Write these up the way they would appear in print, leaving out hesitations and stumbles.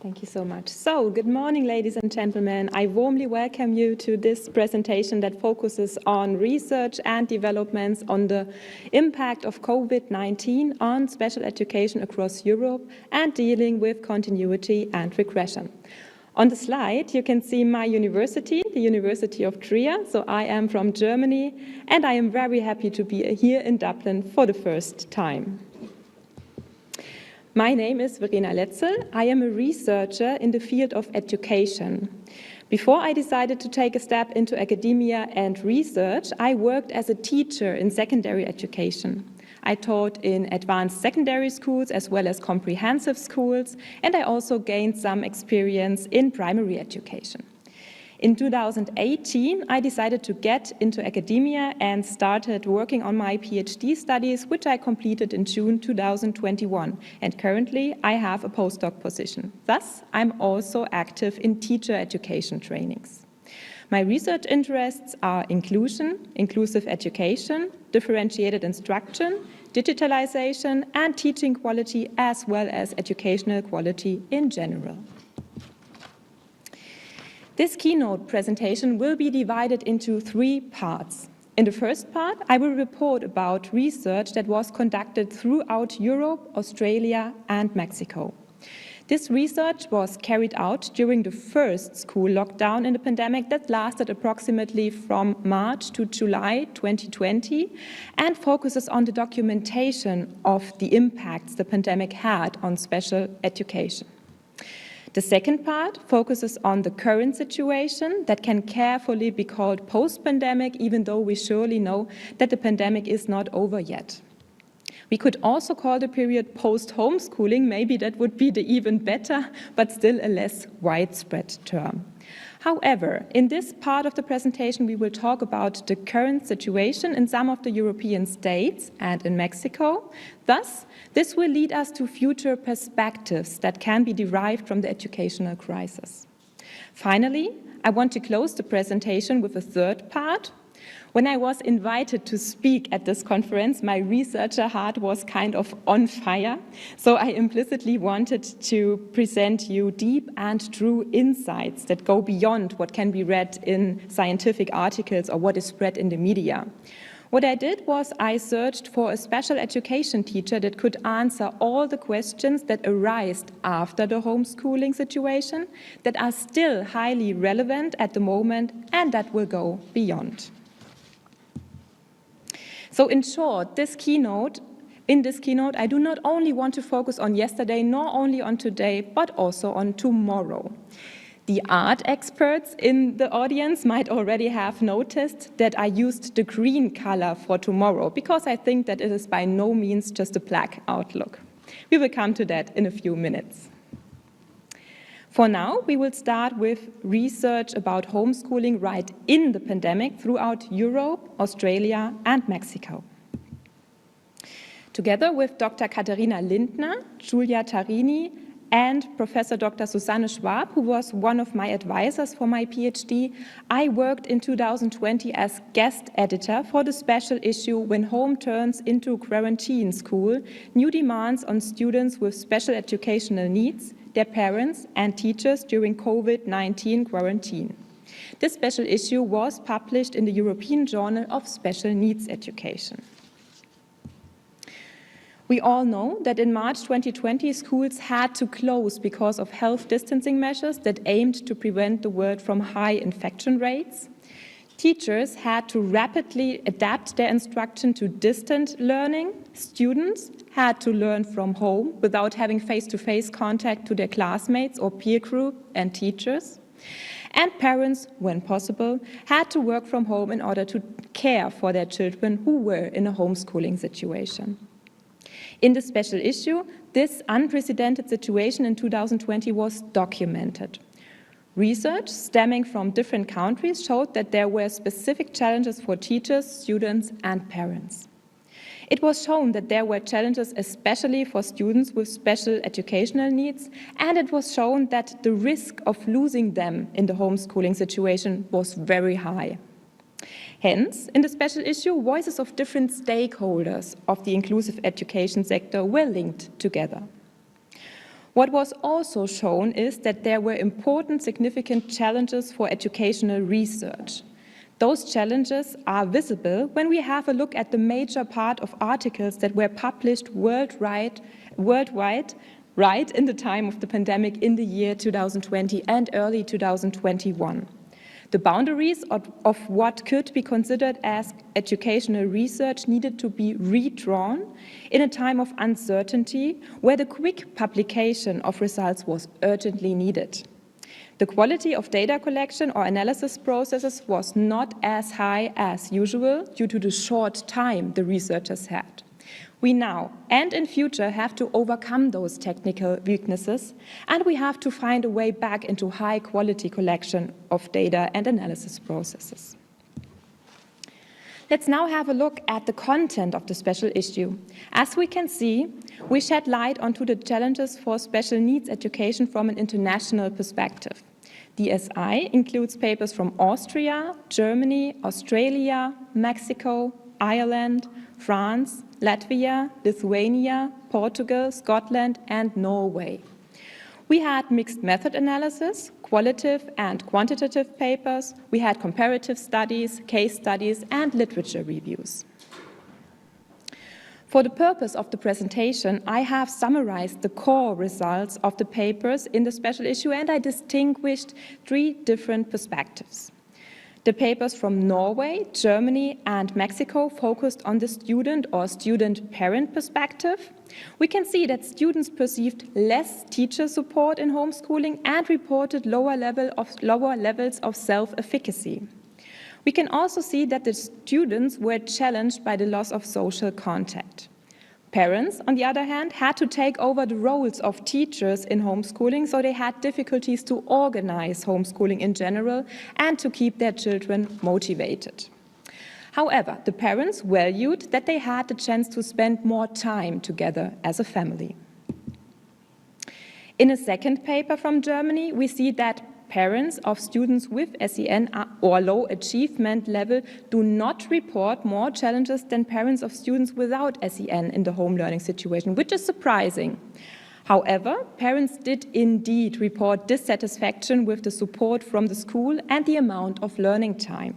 Thank you so much. So, good morning, ladies and gentlemen. I warmly welcome you to this presentation that focuses on research and developments on the impact of COVID-19 on special education across Europe and dealing with continuity and regression. On the slide, you can see my university, the University of Trier. So I am from Germany, and I am very happy to be here in Dublin for the first time. My name is Verena Letzel. I am a researcher in the field of education. Before I decided to take a step into academia and research, I worked as a teacher in secondary education. I taught in advanced secondary schools as well as comprehensive schools, and I also gained some experience in primary education. In 2018, I decided to get into academia and started working on my PhD studies, which I completed in June 2021. And currently, I have a postdoc position. Thus, I'm also active in teacher education trainings. My research interests are inclusion, inclusive education, differentiated instruction, digitalization, and teaching quality, as well as educational quality in general. This keynote presentation will be divided into 3 parts. In the first part, I will report about research that was conducted throughout Europe, Australia, and Mexico. This research was carried out during the first school lockdown in the pandemic that lasted approximately from March to July 2020 and focuses on the documentation of the impacts the pandemic had on special education. The second part focuses on the current situation that can carefully be called post-pandemic, even though we surely know that the pandemic is not over yet. We could also call the period post-homeschooling. Maybe that would be the even better, but still a less widespread term. However, in this part of the presentation, we will talk about the current situation in some of the European states and in Mexico. Thus, this will lead us to future perspectives that can be derived from the educational crisis. Finally, I want to close the presentation with a third part. When I was invited to speak at this conference, my researcher heart was kind of on fire, so I implicitly wanted to present you deep and true insights that go beyond what can be read in scientific articles or what is spread in the media. What I did was I searched for a special education teacher that could answer all the questions that arise after the homeschooling situation that are still highly relevant at the moment and that will go beyond. So in short, in this keynote, I do not only want to focus on yesterday, nor only on today, but also on tomorrow. The art experts in the audience might already have noticed that I used the green color for tomorrow, because I think that it is by no means just a black outlook. We will come to that in a few minutes. For now, we will start with research about homeschooling right in the pandemic throughout Europe, Australia, and Mexico. Together with Dr. Katharina Lindner, Giulia Tarini, and Professor Dr. Susanne Schwab, who was one of my advisors for my PhD, I worked in 2020 as guest editor for the special issue When Home Turns into Quarantine School, New Demands on Students with Special Educational Needs, their parents and teachers during COVID-19 quarantine. This special issue was published in the European Journal of Special Needs Education. We all know that in March 2020, schools had to close because of health distancing measures that aimed to prevent the world from high infection rates. Teachers had to rapidly adapt their instruction to distant learning. Students had to learn from home without having face-to-face contact to their classmates or peer group and teachers. And parents, when possible, had to work from home in order to care for their children who were in a homeschooling situation. In the special issue, this unprecedented situation in 2020 was documented. Research stemming from different countries showed that there were specific challenges for teachers, students, and parents. It was shown that there were challenges especially for students with special educational needs, and it was shown that the risk of losing them in the homeschooling situation was very high. Hence, in the special issue, voices of different stakeholders of the inclusive education sector were linked together. What was also shown is that there were important significant challenges for educational research. Those challenges are visible when we have a look at the major part of articles that were published worldwide right in the time of the pandemic in the year 2020 and early 2021. The boundaries of what could be considered as educational research needed to be redrawn in a time of uncertainty where the quick publication of results was urgently needed. The quality of data collection or analysis processes was not as high as usual due to the short time the researchers had. We now and in future have to overcome those technical weaknesses, and we have to find a way back into high quality collection of data and analysis processes. Let's now have a look at the content of the special issue. As we can see, we shed light onto the challenges for special needs education from an international perspective. The SI includes papers from Austria, Germany, Australia, Mexico, Ireland, France, Latvia, Lithuania, Portugal, Scotland, and Norway. We had mixed method analysis, qualitative and quantitative papers. We had comparative studies, case studies, and literature reviews. For the purpose of the presentation, I have summarized the core results of the papers in the special issue, and I distinguished 3 different perspectives. The papers from Norway, Germany, and Mexico focused on the student or student-parent perspective. We can see that students perceived less teacher support in homeschooling and reported lower levels of self-efficacy. We can also see that the students were challenged by the loss of social contact. Parents, on the other hand, had to take over the roles of teachers in homeschooling, so they had difficulties to organize homeschooling in general and to keep their children motivated. However, the parents valued that they had the chance to spend more time together as a family. In a second paper from Germany, we see that parents of students with SEN or low achievement level do not report more challenges than parents of students without SEN in the home learning situation, which is surprising. However, parents did indeed report dissatisfaction with the support from the school and the amount of learning time.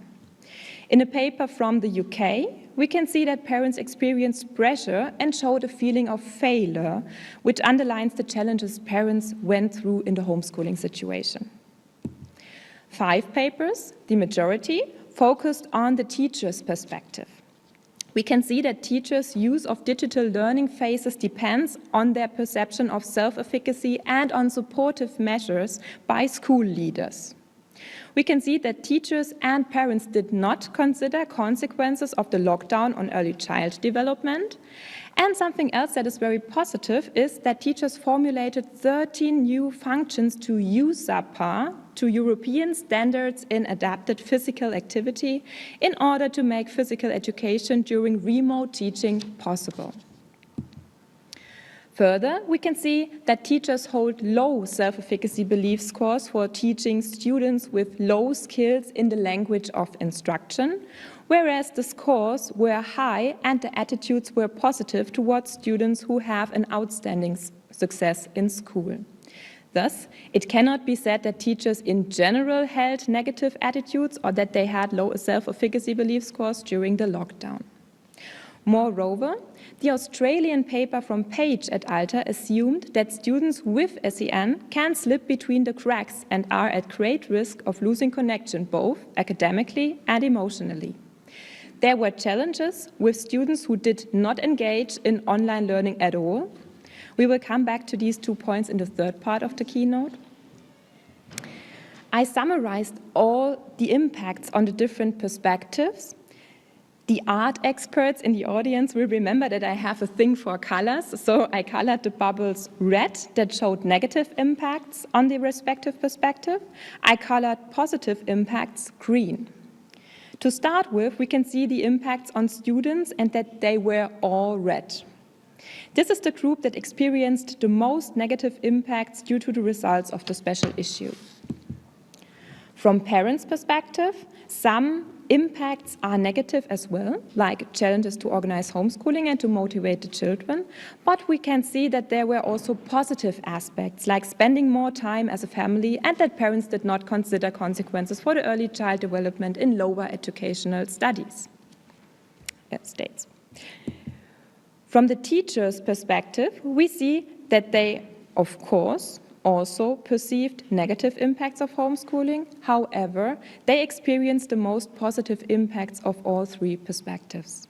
In a paper from the UK, we can see that parents experienced pressure and showed a feeling of failure, which underlines the challenges parents went through in the homeschooling situation. 5 papers, the majority, focused on the teacher's perspective. We can see that teachers' use of digital learning phases depends on their perception of self-efficacy and on supportive measures by school leaders. We can see that teachers and parents did not consider consequences of the lockdown on early child development. And something else that is very positive is that teachers formulated 13 new functions to use subpar to European standards in adapted physical activity in order to make physical education during remote teaching possible. Further, we can see that teachers hold low self-efficacy belief scores for teaching students with low skills in the language of instruction, whereas the scores were high and the attitudes were positive towards students who have an outstanding success in school. Thus, it cannot be said that teachers in general held negative attitudes or that they had low self-efficacy belief scores during the lockdown. Moreover, the Australian paper from Page et al. Assumed that students with SEN can slip between the cracks and are at great risk of losing connection both academically and emotionally. There were challenges with students who did not engage in online learning at all. We will come back to these 2 points in the third part of the keynote. I summarized all the impacts on the different perspectives. The art experts in the audience will remember that I have a thing for colors, so I colored the bubbles red that showed negative impacts on the respective perspective. I colored positive impacts green. To start with, we can see the impacts on students and that they were all red. This is the group that experienced the most negative impacts due to the results of the special issue. From parents' perspective, some impacts are negative as well, like challenges to organize homeschooling and to motivate the children. But we can see that there were also positive aspects, like spending more time as a family and that parents did not consider consequences for the early child development in lower educational states. From the teacher's perspective, we see that they, of course, also perceived negative impacts of homeschooling. However, they experienced the most positive impacts of all three perspectives.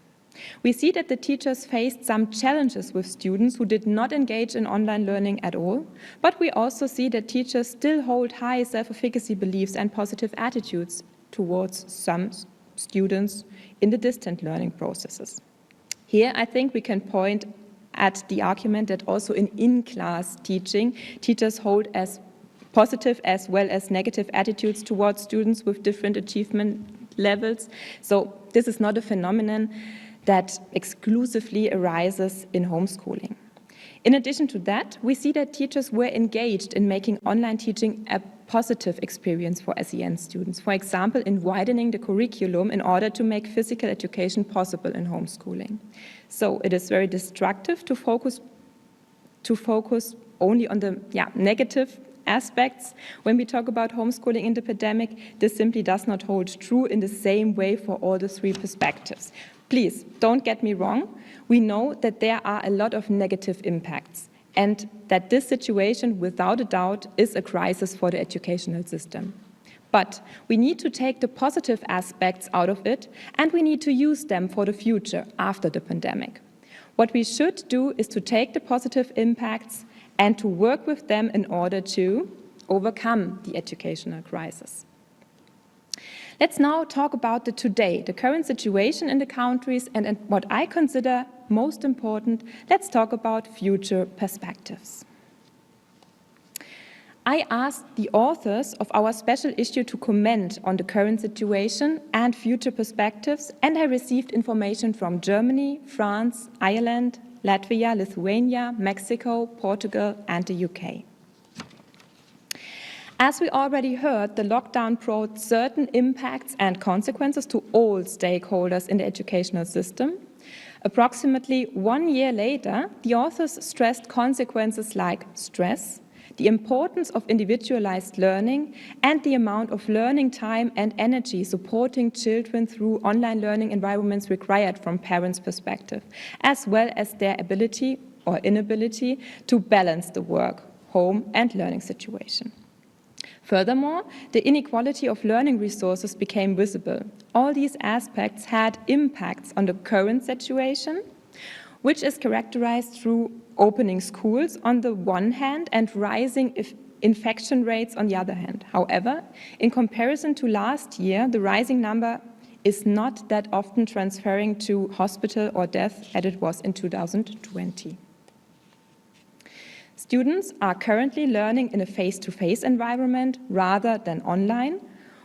We see that the teachers faced some challenges with students who did not engage in online learning at all, but we also see that teachers still hold high self-efficacy beliefs and positive attitudes towards some students in the distant learning processes. Here, I think we can point at the argument that also in-class teaching, teachers hold as positive as well as negative attitudes towards students with different achievement levels. So this is not a phenomenon that exclusively arises in homeschooling. In addition to that, we see that teachers were engaged in making online teaching a positive experience for SEN students, for example, in widening the curriculum in order to make physical education possible in homeschooling. So it is very destructive to focus only on the negative aspects when we talk about homeschooling in the pandemic. This simply does not hold true in the same way for all the three perspectives. Please, don't get me wrong. We know that there are a lot of negative impacts and that this situation, without a doubt, is a crisis for the educational system. But we need to take the positive aspects out of it and we need to use them for the future after the pandemic. What we should do is to take the positive impacts and to work with them in order to overcome the educational crisis. Let's now talk about the today, the current situation in the countries, and what I consider most important, let's talk about future perspectives. I asked the authors of our special issue to comment on the current situation and future perspectives, and I received information from Germany, France, Ireland, Latvia, Lithuania, Mexico, Portugal, and the UK. As we already heard, the lockdown brought certain impacts and consequences to all stakeholders in the educational system. Approximately 1 year later, the authors stressed consequences like stress, the importance of individualized learning, and the amount of learning time and energy supporting children through online learning environments required from parents' perspective, as well as their ability or inability to balance the work, home, and learning situation. Furthermore, the inequality of learning resources became visible. All these aspects had impacts on the current situation, which is characterized through opening schools on the one hand and rising infection rates on the other hand. However, in comparison to last year, the rising number is not that often transferring to hospital or death as it was in 2020. Students are currently learning in a face-to-face environment rather than online.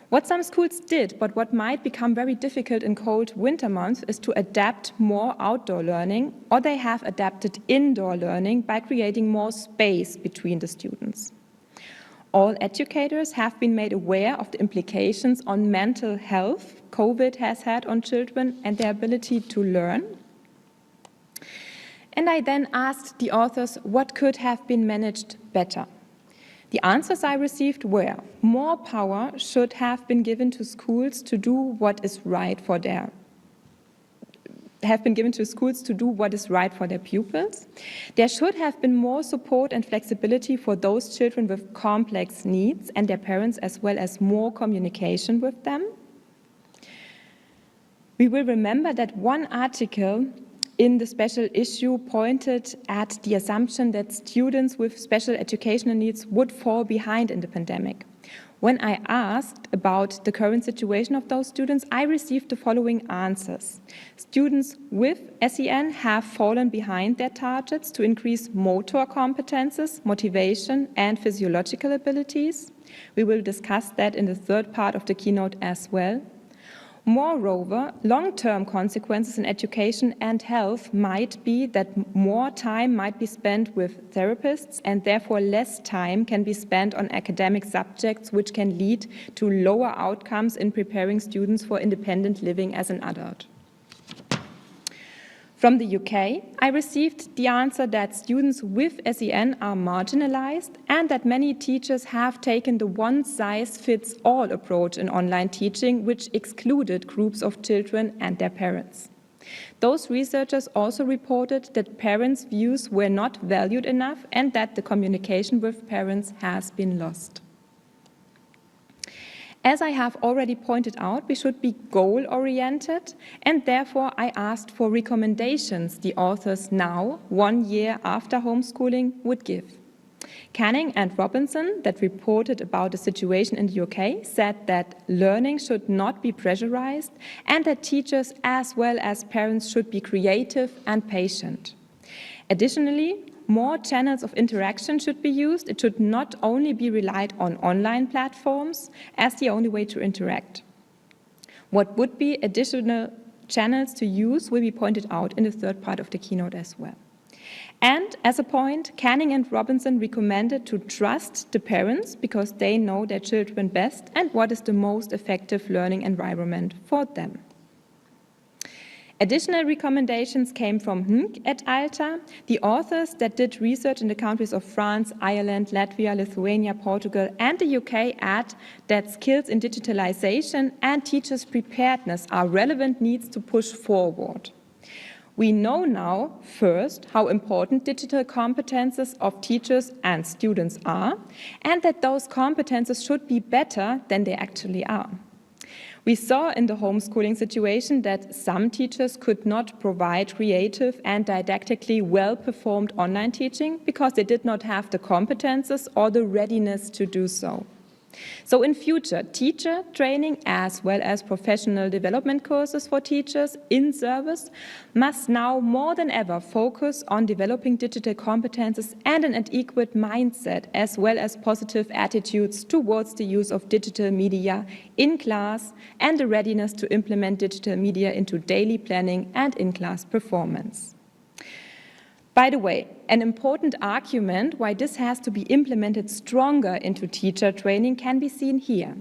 What some schools did, but what might become very difficult in cold winter months, is to adapt more outdoor learning, or they have adapted indoor learning by creating more space between the students. All educators have been made aware of the implications on mental health COVID has had on children and their ability to learn. And I then asked the authors what could have been managed better. The answers I received were: more power should have been given to schools to do what is right for their pupils. There should have been more support and flexibility for those children with complex needs and their parents, as well as more communication with them. We will remember that one article in the special issue pointed at the assumption that students with special educational needs would fall behind in the pandemic. When I asked about the current situation of those students, I received the following answers. Students with SEN have fallen behind their targets to increase motor competences, motivation, and physiological abilities. We will discuss that in the third part of the keynote as well. Moreover, long-term consequences in education and health might be that more time might be spent with therapists and therefore less time can be spent on academic subjects, which can lead to lower outcomes in preparing students for independent living as an adult. From the UK, I received the answer that students with SEN are marginalized and that many teachers have taken the one-size-fits-all approach in online teaching, which excluded groups of children and their parents. Those researchers also reported that parents' views were not valued enough and that the communication with parents has been lost. As I have already pointed out, we should be goal-oriented, and therefore I asked for recommendations the authors now, 1 year after homeschooling, would give. Canning and Robinson, that reported about the situation in the UK, said that learning should not be pressurized and that teachers as well as parents should be creative and patient. Additionally, more channels of interaction should be used. It should not only be relied on online platforms as the only way to interact. What would be additional channels to use will be pointed out in the third part of the keynote as well. And as a point, Canning and Robinson recommended to trust the parents because they know their children best and what is the most effective learning environment for them. Additional recommendations came from Hng et al., the authors that did research in the countries of France, Ireland, Latvia, Lithuania, Portugal, and the UK add that skills in digitalization and teachers' preparedness are relevant needs to push forward. We know now, first, how important digital competences of teachers and students are, and that those competences should be better than they actually are. We saw in the homeschooling situation that some teachers could not provide creative and didactically well-performed online teaching because they did not have the competences or the readiness to do so. So in future, teacher training as well as professional development courses for teachers in service must now more than ever focus on developing digital competences and an adequate mindset as well as positive attitudes towards the use of digital media in class and the readiness to implement digital media into daily planning and in-class performance. By the way, an important argument why this has to be implemented stronger into teacher training can be seen here.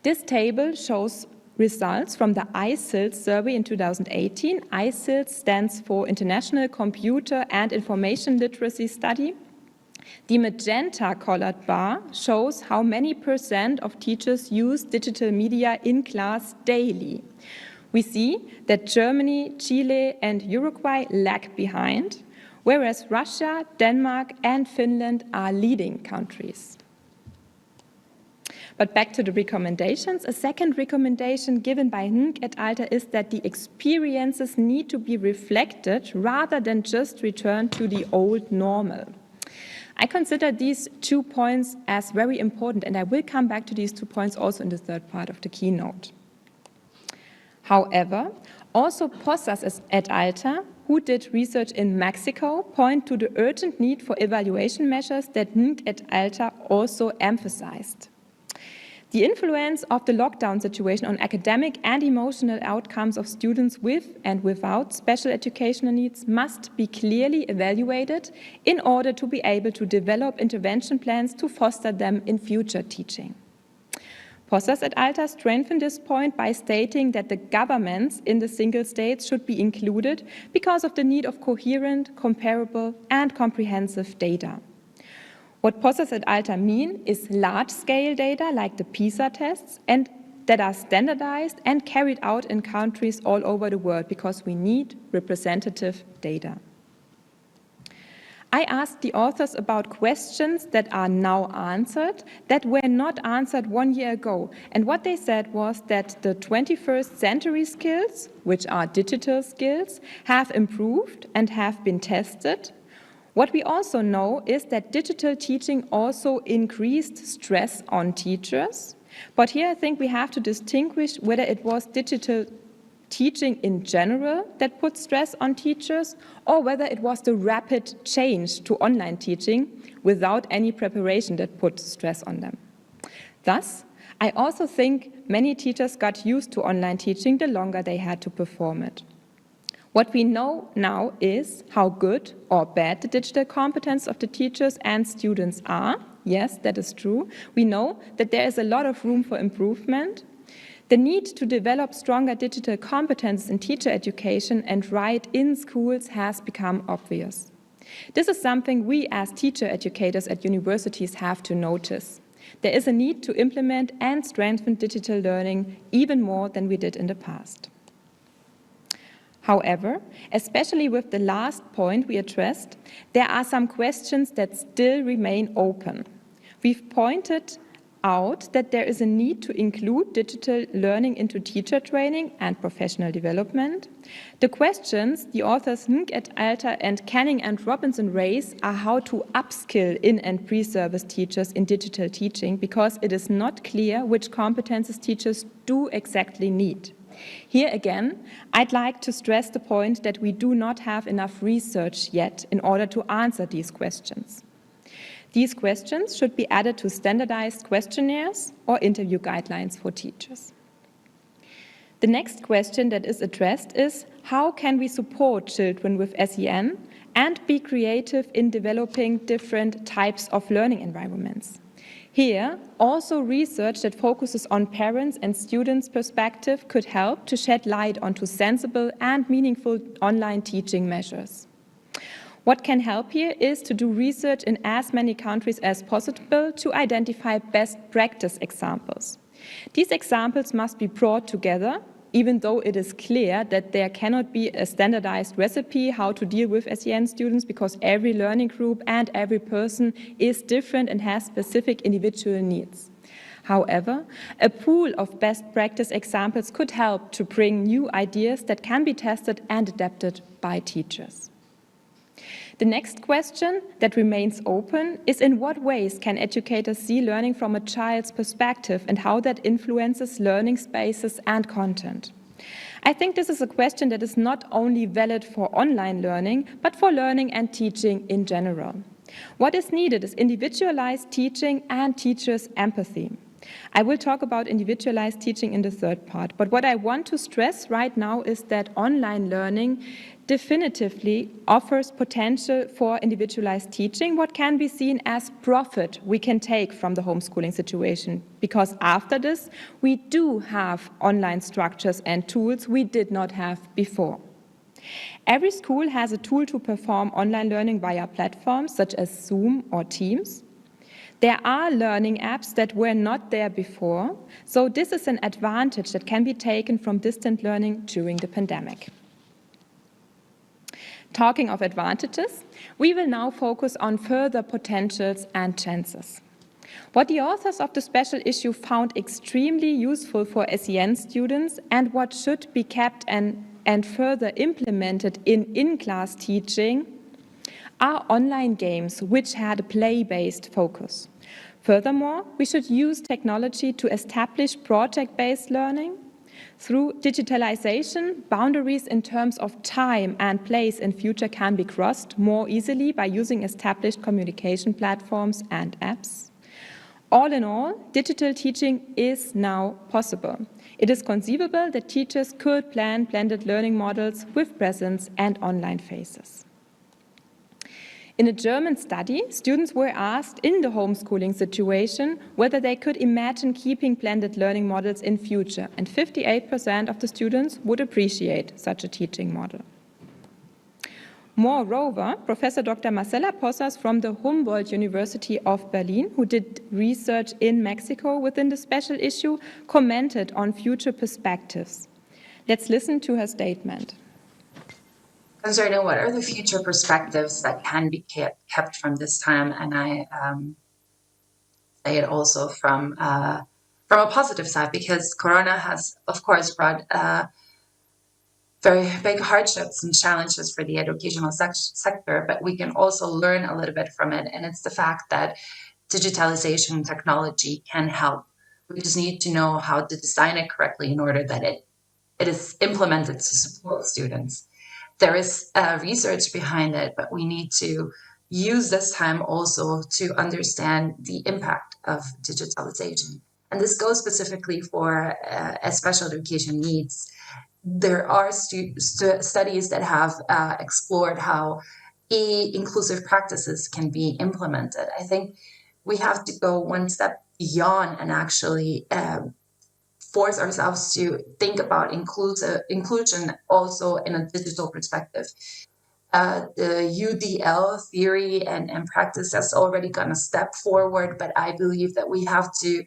This table shows results from the ICILS survey in 2018. ICILS stands for International Computer and Information Literacy Study. The magenta-colored bar shows how many % of teachers use digital media in class daily. We see that Germany, Chile, and Uruguay lag behind, whereas Russia, Denmark, and Finland are leading countries. But back to the recommendations. A second recommendation given by Hng et al. Is that the experiences need to be reflected rather than just return to the old normal. I consider these 2 points as very important, and I will come back to these 2 points also in the third part of the keynote. However, also Posas et al., who did research in Mexico, point to the urgent need for evaluation measures that Hng et al. Also emphasized. The influence of the lockdown situation on academic and emotional outcomes of students with and without special educational needs must be clearly evaluated in order to be able to develop intervention plans to foster them in future teaching. Posas et al. Strengthened this point by stating that the governments in the single states should be included because of the need of coherent, comparable, and comprehensive data. What Posas et al. Mean is large-scale data like the PISA tests and that are standardized and carried out in countries all over the world because we need representative data. I asked the authors about questions that are now answered that were not answered 1 year ago. And what they said was that the 21st century skills, which are digital skills, have improved and have been tested. What we also know is that digital teaching also increased stress on teachers. But here I think we have to distinguish whether it was digital teaching in general that put stress on teachers or whether it was the rapid change to online teaching without any preparation that put stress on them. Thus, I also think many teachers got used to online teaching the longer they had to perform it. What we know now is how good or bad the digital competence of the teachers and students are. Yes, that is true. We know that there is a lot of room for improvement. The need to develop stronger digital competence in teacher education and right in schools has become obvious. This is something we as teacher educators at universities have to notice. There is a need to implement and strengthen digital learning even more than we did in the past. However, especially with the last point we addressed, there are some questions that still remain open. We've pointed out that there is a need to include digital learning into teacher training and professional development. The questions the authors Ng et al. And Canning and Robinson raise are how to upskill in- and pre-service teachers in digital teaching, because it is not clear which competences teachers do exactly need. Here again, I'd like to stress the point that we do not have enough research yet in order to answer these questions. These questions should be added to standardized questionnaires or interview guidelines for teachers. The next question that is addressed is, how can we support children with SEN and be creative in developing different types of learning environments? Here, also research that focuses on parents' and students' perspective could help to shed light onto sensible and meaningful online teaching measures. What can help here is to do research in as many countries as possible to identify best practice examples. These examples must be brought together, even though it is clear that there cannot be a standardized recipe how to deal with SEN students, because every learning group and every person is different and has specific individual needs. However, a pool of best practice examples could help to bring new ideas that can be tested and adapted by teachers. The next question that remains open is, in what ways can educators see learning from a child's perspective and how that influences learning spaces and content? I think this is a question that is not only valid for online learning, but for learning and teaching in general. What is needed is individualized teaching and teachers' empathy. I will talk about individualized teaching in the third part, but what I want to stress right now is that online learning definitively offers potential for individualized teaching, what can be seen as profit we can take from the homeschooling situation, because after this, we do have online structures and tools we did not have before. Every school has a tool to perform online learning via platforms such as Zoom or Teams. There are learning apps that were not there before, so this is an advantage that can be taken from distant learning during the pandemic. Talking of advantages, we will now focus on further potentials and chances. What the authors of the special issue found extremely useful for SEN students and what should be kept and further implemented in-class teaching are online games which had a play-based focus. Furthermore, we should use technology to establish project-based learning. Through digitalization, boundaries in terms of time and place in future can be crossed more easily by using established communication platforms and apps. All in all, digital teaching is now possible. It is conceivable that teachers could plan blended learning models with presence and online phases. In a German study, students were asked in the homeschooling situation whether they could imagine keeping blended learning models in future, and 58% of the students would appreciate such a teaching model. Moreover, Professor Dr. Marcela Posas from the Humboldt University of Berlin, who did research in Mexico within the special issue, commented on future perspectives. Let's listen to her statement. Concerning what are the future perspectives that can be kept from this time, and I say it also from a positive side, because Corona has, of course, brought very big hardships and challenges for the educational sector, but we can also learn a little bit from it, and it's the fact that digitalization technology can help. We just need to know how to design it correctly in order that it is implemented to support students. There is research behind it, but we need to use this time also to understand the impact of digitalization. And this goes specifically for special education needs. There are studies that have explored how inclusive practices can be implemented. I think we have to go one step beyond and actually force ourselves to think about inclusion also in a digital perspective. The UDL theory and practice has already gone a step forward, but I believe that we have to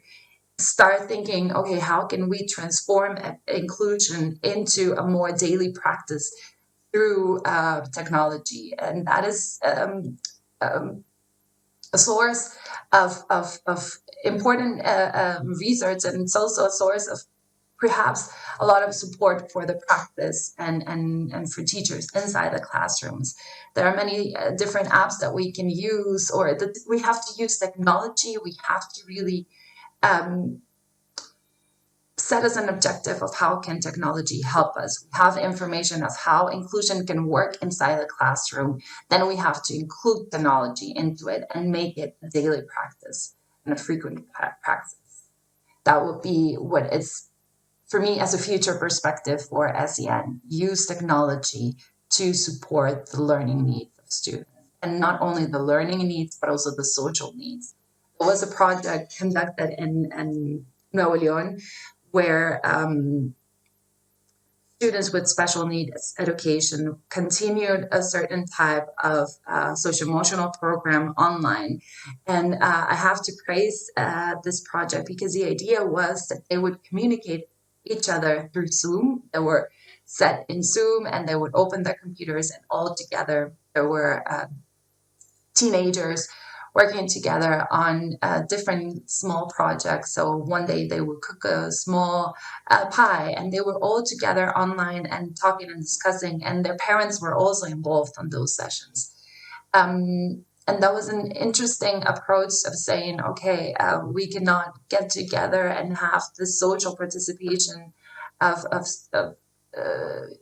start thinking, okay, how can we transform inclusion into a more daily practice through technology? And that is a source of important research, and it's also a source of perhaps a lot of support for the practice and for teachers inside the classrooms. There are many different apps that we can use, or that we have to use technology. We have to really set as an objective of how can technology help us. We have information of how inclusion can work inside the classroom. Then we have to include technology into it and make it a daily practice and a frequent practice. That would be what is, for me, as a future perspective for SEN. Use technology to support the learning needs of students. And not only the learning needs, but also the social needs. There was a project conducted in Nuevo León where students with special needs education continued a certain type of social-emotional program online. And I have to praise this project because the idea was that they would communicate each other through Zoom. They were set in Zoom and they would open their computers, and all together there were teenagers working together on different small projects. So one day they would cook a small pie, and they were all together online and talking and discussing, and their parents were also involved on those sessions. And that was an interesting approach of saying, okay, we cannot get together and have this social participation of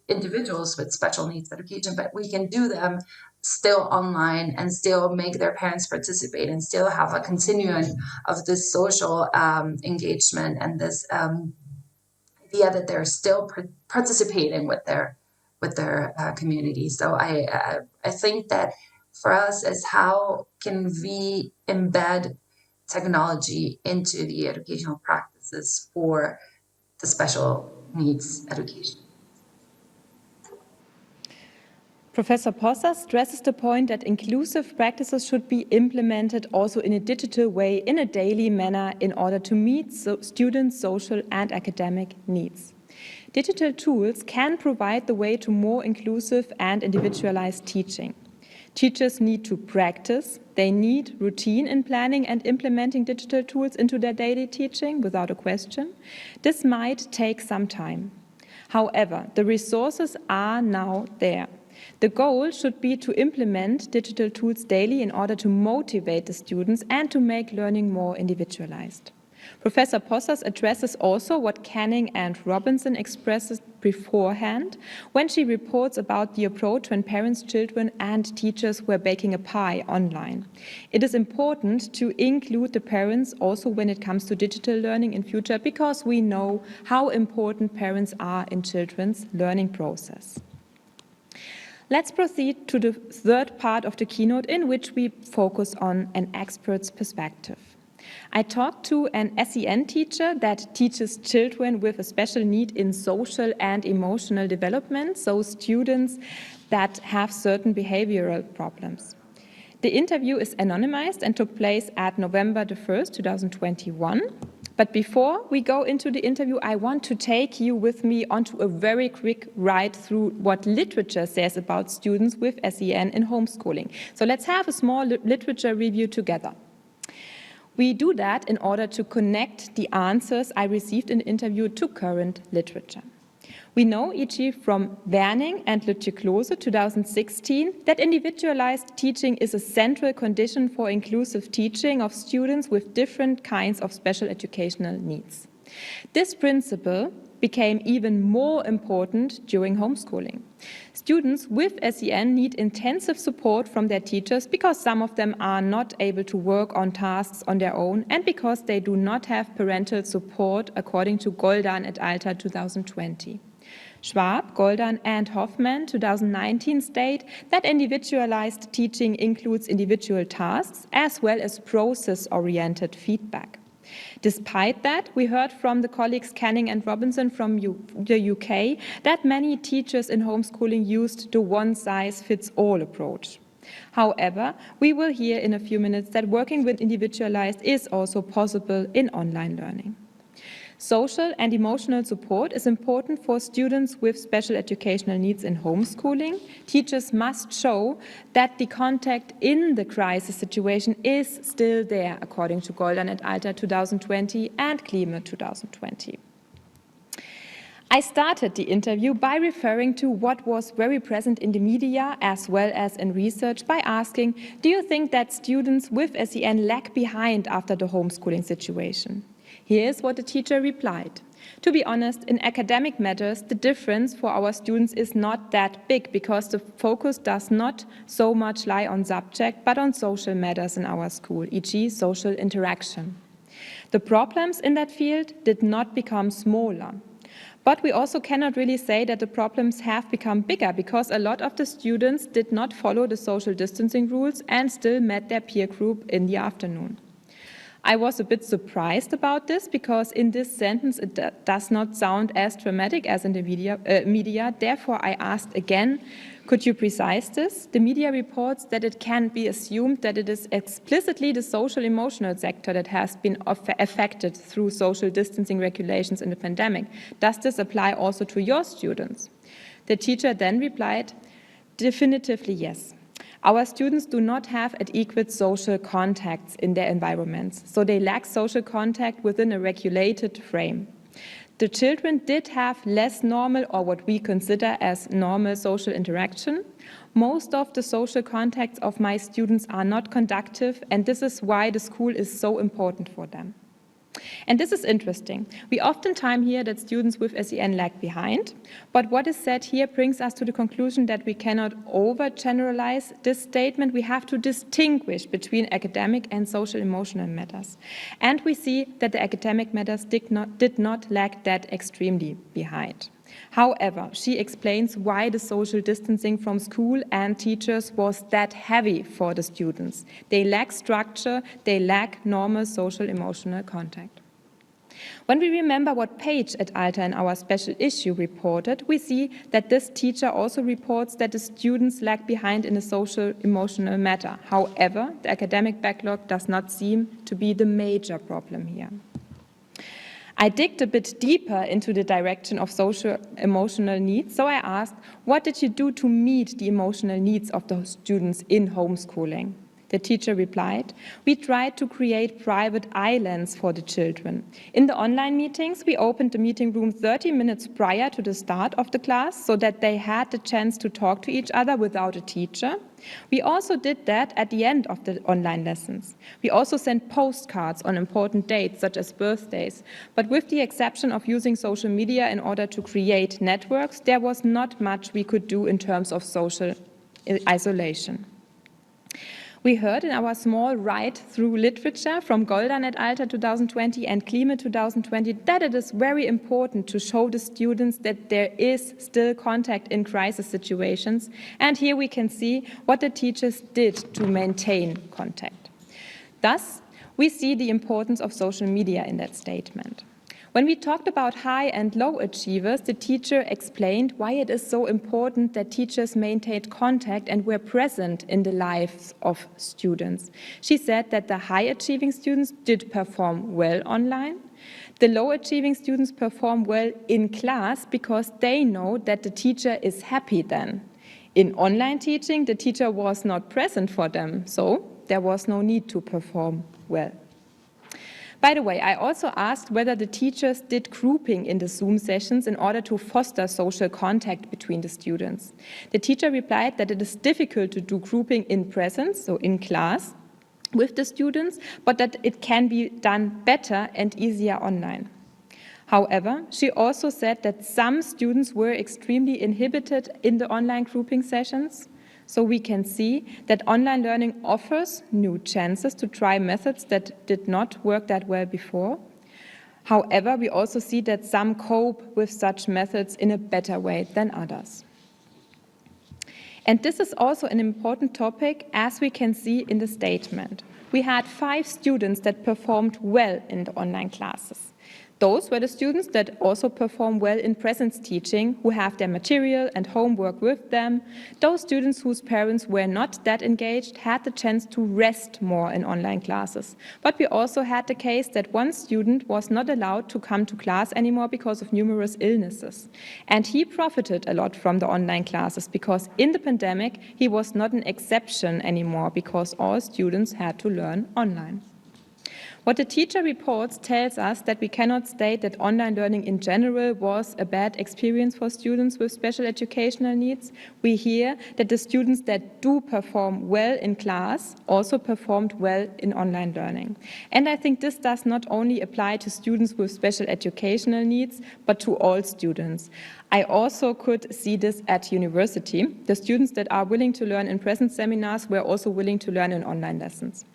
individuals with special needs education, but we can do them still online and still make their parents participate and still have a continuum of this social engagement and this idea that they're still participating with their community. So I think that for us is how can we embed technology into the educational practices for the special needs education. Professor Possa stresses the point that inclusive practices should be implemented also in a digital way, in a daily manner, in order to meet students' social and academic needs. Digital tools can provide the way to more inclusive and individualized teaching. Teachers need to practice. They need routine in planning and implementing digital tools into their daily teaching, without a question. This might take some time. However, the resources are now there. The goal should be to implement digital tools daily in order to motivate the students and to make learning more individualized. Professor Possas addresses also what Canning and Robinson expresses beforehand when she reports about the approach when parents, children and teachers were baking a pie online. It is important to include the parents also when it comes to digital learning in future, because we know how important parents are in children's learning process. Let's proceed to the third part of the keynote, in which we focus on an expert's perspective. I talked to an SEN teacher that teaches children with a special need in social and emotional development, so students that have certain behavioral problems. The interview is anonymized and took place at November the 1st, 2021. But before we go into the interview, I want to take you with me onto a very quick ride through what literature says about students with SEN in homeschooling. So let's have a small literature review together. We do that in order to connect the answers I received in the interview to current literature. We know, e.g. from Werning and Le Teclose 2016, that individualized teaching is a central condition for inclusive teaching of students with different kinds of special educational needs. This principle became even more important during homeschooling. Students with SEN need intensive support from their teachers because some of them are not able to work on tasks on their own and because they do not have parental support, according to Goldan et al. 2020. Schwab, Goldan, and Hoffman 2019 state that individualized teaching includes individual tasks as well as process-oriented feedback. Despite that, we heard from the colleagues Canning and Robinson from the UK that many teachers in homeschooling used the one-size-fits-all approach. However, we will hear in a few minutes that working with individualized is also possible in online learning. Social and emotional support is important for students with special educational needs in homeschooling. Teachers must show that the contact in the crisis situation is still there, according to Goldan et al. 2020 and Keynote 2020. I started the interview by referring to what was very present in the media as well as in research by asking, do you think that students with SEN lag behind after the homeschooling situation? Here's what the teacher replied. To be honest, in academic matters, the difference for our students is not that big because the focus does not so much lie on subject, but on social matters in our school, e.g. social interaction. The problems in that field did not become smaller. But we also cannot really say that the problems have become bigger because a lot of the students did not follow the social distancing rules and still met their peer group in the afternoon. I was a bit surprised about this because in this sentence it does not sound as dramatic as in the media. Therefore, I asked again, could you precise this? The media reports that it can be assumed that it is explicitly the social emotional sector that has been affected through social distancing regulations in the pandemic. Does this apply also to your students? The teacher then replied, definitively yes. Our students do not have adequate social contacts in their environments, so they lack social contact within a regulated frame. The children did have less normal or what we consider as normal social interaction. Most of the social contacts of my students are not conductive, and this is why the school is so important for them. And this is interesting. We oftentimes hear that students with SEN lag behind, but what is said here brings us to the conclusion that we cannot overgeneralize this statement. We have to distinguish between academic and social emotional matters. And we see that the academic matters did not lag that extremely behind. However, she explains why the social distancing from school and teachers was that heavy for the students. They lack structure, they lack normal social emotional contact. When we remember what Page et al. In our special issue reported, we see that this teacher also reports that the students lag behind in a social emotional matter. However, the academic backlog does not seem to be the major problem here. I digged a bit deeper into the direction of social emotional needs, so I asked, what did you do to meet the emotional needs of the students in homeschooling? The teacher replied, we tried to create private islands for the children. In the online meetings, we opened the meeting room 30 minutes prior to the start of the class so that they had the chance to talk to each other without a teacher. We also did that at the end of the online lessons. We also sent postcards on important dates, such as birthdays. But with the exception of using social media in order to create networks, there was not much we could do in terms of social isolation. We heard in our small write-through literature from Goldan et al. 2020 and Keynote 2020 that it is very important to show the students that there is still contact in crisis situations. And here we can see what the teachers did to maintain contact. Thus, we see the importance of social media in that statement. When we talked about high and low achievers, the teacher explained why it is so important that teachers maintained contact and were present in the lives of students. She said that the high-achieving students did perform well online. The low-achieving students perform well in class because they know that the teacher is happy then. In online teaching, the teacher was not present for them, so there was no need to perform well. By the way, I also asked whether the teachers did grouping in the Zoom sessions in order to foster social contact between the students. The teacher replied that it is difficult to do grouping in presence, so in class, with the students, but that it can be done better and easier online. However, she also said that some students were extremely inhibited in the online grouping sessions. So we can see that online learning offers new chances to try methods that did not work that well before. However, we also see that some cope with such methods in a better way than others. And this is also an important topic, as we can see in the statement. We had 5 students that performed well in the online classes. Those were the students that also perform well in presence teaching, who have their material and homework with them. Those students whose parents were not that engaged had the chance to rest more in online classes. But we also had the case that one student was not allowed to come to class anymore because of numerous illnesses. And he profited a lot from the online classes because in the pandemic, he was not an exception anymore because all students had to learn online. What the teacher reports tells us that we cannot state that online learning in general was a bad experience for students with special educational needs. We hear that the students that do perform well in class also performed well in online learning. And I think this does not only apply to students with special educational needs, but to all students. I also could see this at university. The students that are willing to learn in presence seminars were also willing to learn in online lessons.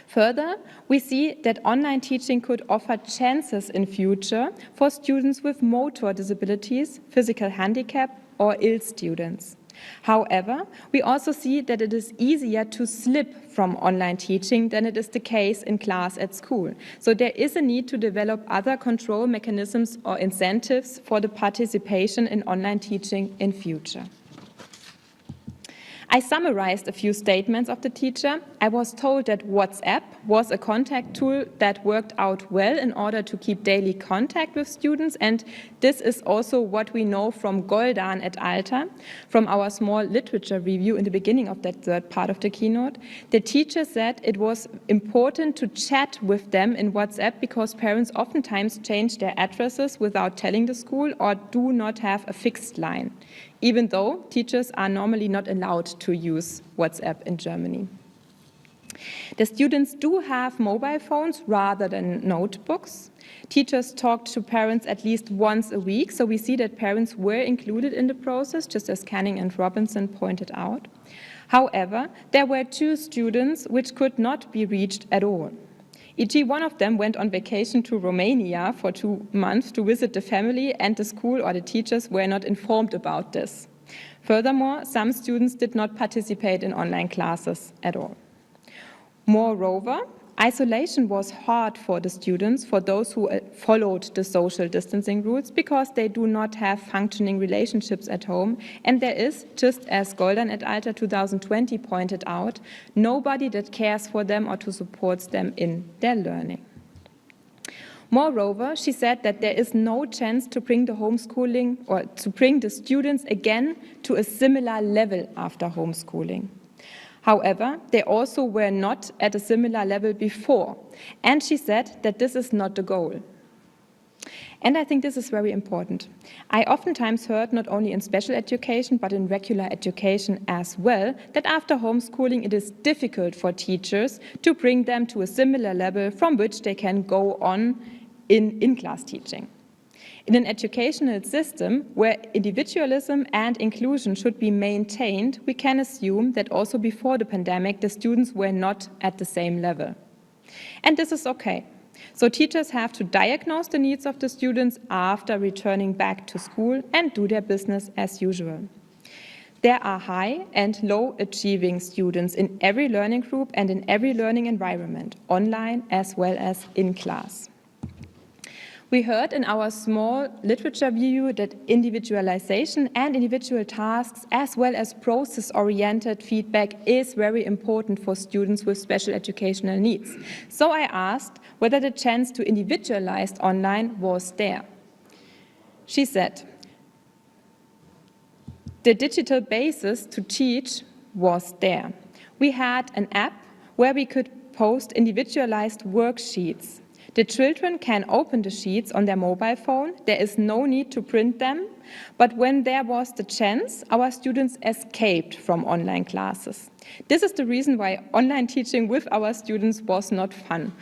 Further, we see that online teaching could offer chances in future for students with motor disabilities, physical handicap, or ill students. However, we also see that it is easier to slip from online teaching than it is the case in class at school. So there is a need to develop other control mechanisms or incentives for the participation in online teaching in future. I summarized a few statements of the teacher. I was told that WhatsApp was a contact tool that worked out well in order to keep daily contact with students, and this is also what we know from Goldan et al. From our small literature review in the beginning of that third part of the keynote. The teacher said it was important to chat with them in WhatsApp because parents oftentimes change their addresses without telling the school or do not have a fixed line, even though teachers are normally not allowed to use WhatsApp in Germany. The students do have mobile phones rather than notebooks. Teachers talked to parents at least once a week, so we see that parents were included in the process, just as Canning and Robinson pointed out. However, there were 2 students which could not be reached at all. E.g., one of them went on vacation to Romania for 2 months to visit the family, and the school or the teachers were not informed about this. Furthermore, some students did not participate in online classes at all. Moreover, isolation was hard for the students, for those who followed the social distancing rules, because they do not have functioning relationships at home. And there is, just as Goldan et al. 2020 pointed out, nobody that cares for them or to support them in their learning. Moreover, she said that there is no chance to bring the homeschooling or to bring the students again to a similar level after homeschooling. However, they also were not at a similar level before, and she said that this is not the goal. And I think this is very important. I oftentimes heard, not only in special education, but in regular education as well, that after homeschooling it is difficult for teachers to bring them to a similar level from which they can go on in-class teaching. In an educational system where individualism and inclusion should be maintained, we can assume that also before the pandemic, the students were not at the same level. And this is okay. So teachers have to diagnose the needs of the students after returning back to school and do their business as usual. There are high and low achieving students in every learning group and in every learning environment, online as well as in class. We heard in our small literature review that individualization and individual tasks, as well as process-oriented feedback, is very important for students with special educational needs. So I asked whether the chance to individualize online was there. She said, the digital basis to teach was there. We had an app where we could post individualized worksheets The children can open the sheets on their mobile phone. There is no need to print them. But when there was the chance, our students escaped from online classes. This is the reason why online teaching with our students was not fun.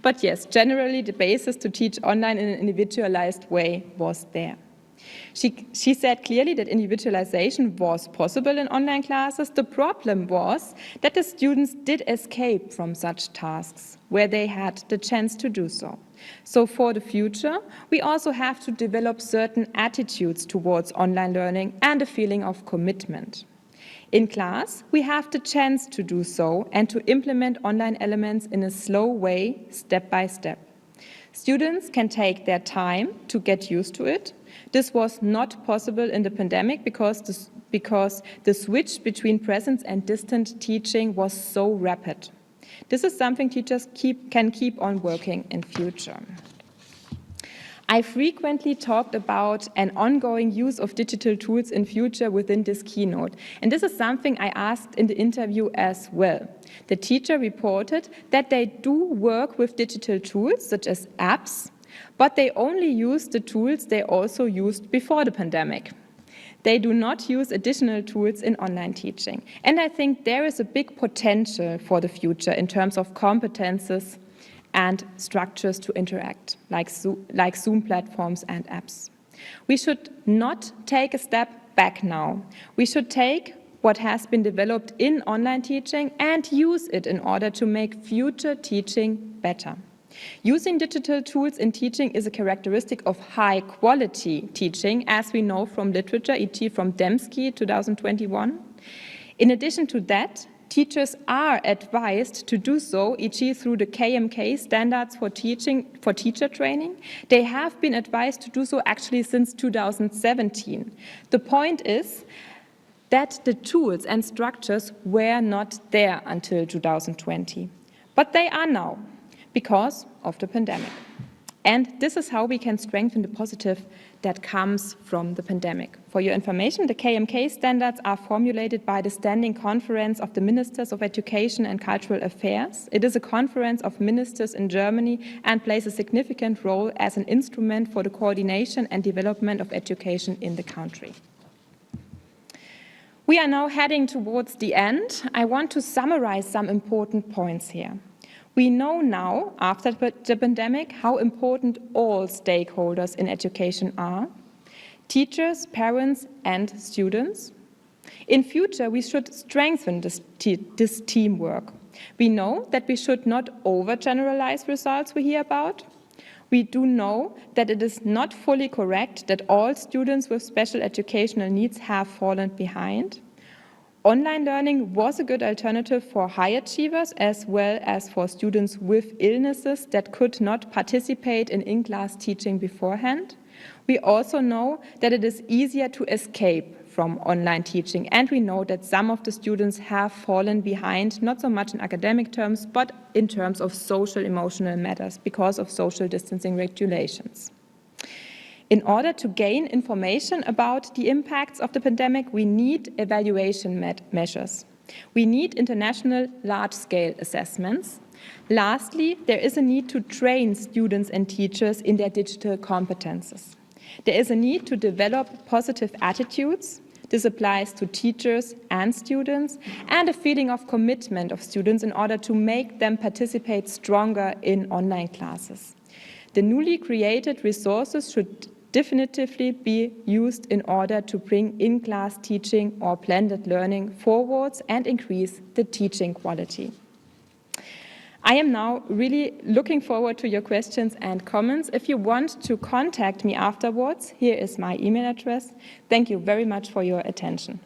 But yes, generally the basis to teach online in an individualized way was there. She said clearly that individualization was possible in online classes. The problem was that the students did escape from such tasks where they had the chance to do so. So for the future, we also have to develop certain attitudes towards online learning and a feeling of commitment. In class, we have the chance to do so and to implement online elements in a slow way, step by step. Students can take their time to get used to it. This was not possible in the pandemic because the switch between presence and distant teaching was so rapid. This is something teachers can keep on working in future. I frequently talked about an ongoing use of digital tools in future within this keynote. And this is something I asked in the interview as well. The teacher reported that they do work with digital tools such as apps, but they only use the tools they also used before the pandemic. They do not use additional tools in online teaching. And I think there is a big potential for the future in terms of competences and structures to interact, like Zoom platforms and apps. We should not take a step back now. We should take what has been developed in online teaching and use it in order to make future teaching better. Using digital tools in teaching is a characteristic of high-quality teaching, as we know from literature, e.g. from Dembski, 2021. In addition to that, teachers are advised to do so, e.g. through the KMK standards for teacher training. They have been advised to do so actually since 2017. The point is that the tools and structures were not there until 2020, but they are now because of the pandemic. And this is how we can strengthen the positive that comes from the pandemic. For your information, the KMK standards are formulated by the Standing Conference of the Ministers of Education and Cultural Affairs. It is a conference of ministers in Germany and plays a significant role as an instrument for the coordination and development of education in the country. We are now heading towards the end. I want to summarize some important points here. We know now, after the pandemic, how important all stakeholders in education are: teachers, parents, and students. In future, we should strengthen this teamwork. We know that we should not overgeneralize results we hear about. We do know that it is not fully correct that all students with special educational needs have fallen behind. Online learning was a good alternative for high achievers as well as for students with illnesses that could not participate in in-class teaching beforehand. We also know that it is easier to escape from online teaching, and we know that some of the students have fallen behind, not so much in academic terms, but in terms of social emotional matters because of social distancing regulations. In order to gain information about the impacts of the pandemic, we need evaluation measures. We need international large-scale assessments. Lastly, there is a need to train students and teachers in their digital competences. There is a need to develop positive attitudes. This applies to teachers and students, and a feeling of commitment of students in order to make them participate stronger in online classes. The newly created resources should definitively be used in order to bring in-class teaching or blended learning forwards and increase the teaching quality. I am now really looking forward to your questions and comments. If you want to contact me afterwards, here is my email address. Thank you very much for your attention.